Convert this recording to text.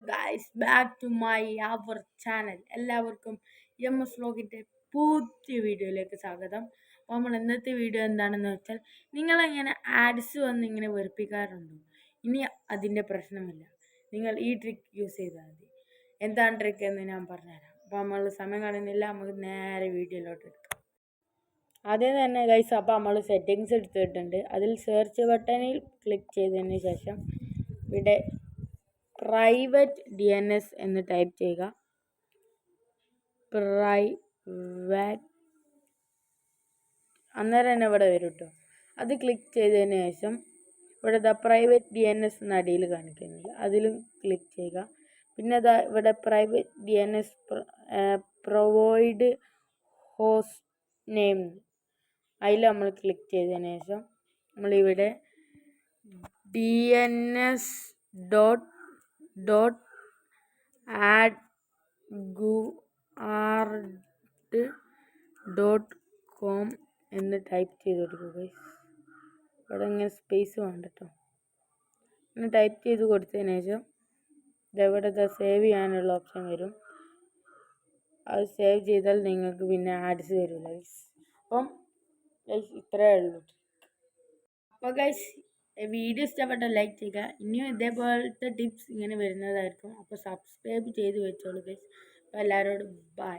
Guys back to my അവർ channel. എല്ലാവർക്കും S വ്ലോഗിൻ്റെ പുതിയ വീഡിയോയിലേക്ക് സ്വാഗതം. അപ്പോൾ നമ്മൾ ഇന്നത്തെ വീഡിയോ എന്താണെന്ന് വെച്ചാൽ, നിങ്ങളെങ്ങനെ ആഡ്സ് വന്ന് ഇങ്ങനെ വെറുപ്പിക്കാറുണ്ടോ? ഇനി അതിൻ്റെ പ്രശ്നമില്ല, നിങ്ങൾ ഈ ട്രിക്ക് യൂസ് ചെയ്താൽ മതി. എന്താണ് ട്രിക്ക് എന്ന് ഞാൻ പറഞ്ഞുതരാം. അപ്പോൾ നമ്മൾ സമയം കാണുന്നില്ല, നമുക്ക് നേരെ വീഡിയോയിലോട്ട് എടുക്കാം. ആദ്യം തന്നെ ഗൈസ്, അപ്പോൾ നമ്മൾ സെറ്റിങ്സ് എടുത്തിട്ടുണ്ട്. അതിൽ സെർച്ച് ബട്ടണിൽ ക്ലിക്ക് ചെയ്തതിന് ശേഷം ഇവിടെ പ്രൈവറ്റ് DNS എന്ന് ടൈപ്പ് ചെയ്യുക. പ്രൈവറ്റ് അന്നേരം തന്നെ ഇവിടെ വരും കേട്ടോ. അത് ക്ലിക്ക് ചെയ്തതിന് ശേഷം ഇവിടെ പ്രൈവറ്റ് DNS എന്ന അടിയിൽ കാണിക്കുന്നില്ല, അതിലും ക്ലിക്ക് ചെയ്യുക. പിന്നെ ഇവിടെ private DNS provide host name, അതിൽ നമ്മൾ ക്ലിക്ക് ചെയ്തതിന് ശേഷം നമ്മളിവിടെ DNS.adguard.com എന്ന് ടൈപ്പ് ചെയ്ത് കൊടുക്കുക. ഇവിടെ ഇങ്ങനെ സ്പേസ് വേണ്ട കേട്ടോ. ഇങ്ങനെ ടൈപ്പ് ചെയ്ത് കൊടുത്തതിന് ശേഷം ഇതെവിടെ സേവ് ചെയ്യാനുള്ള ഓപ്ഷൻ വരും. അത് സേവ് ചെയ്താൽ നിങ്ങൾക്ക് പിന്നെ ആഡ്സ് വരില്ല. അപ്പം ഇത്രയേ ഉള്ളൂ. അപ്പോൾ ഗൈസ്, വീഡിയോ ഇഷ്ടപ്പെട്ട ലൈക്ക് ചെയ്യുക. ഇനിയും ഇതേപോലത്തെ ടിപ്സ് ഇങ്ങനെ വരുന്നതായിരിക്കും. അപ്പോൾ സബ്സ്ക്രൈബ് ചെയ്ത് വെച്ചോളൂ ഗൈസ്. അപ്പോൾ എല്ലാവരോടും ബൈ.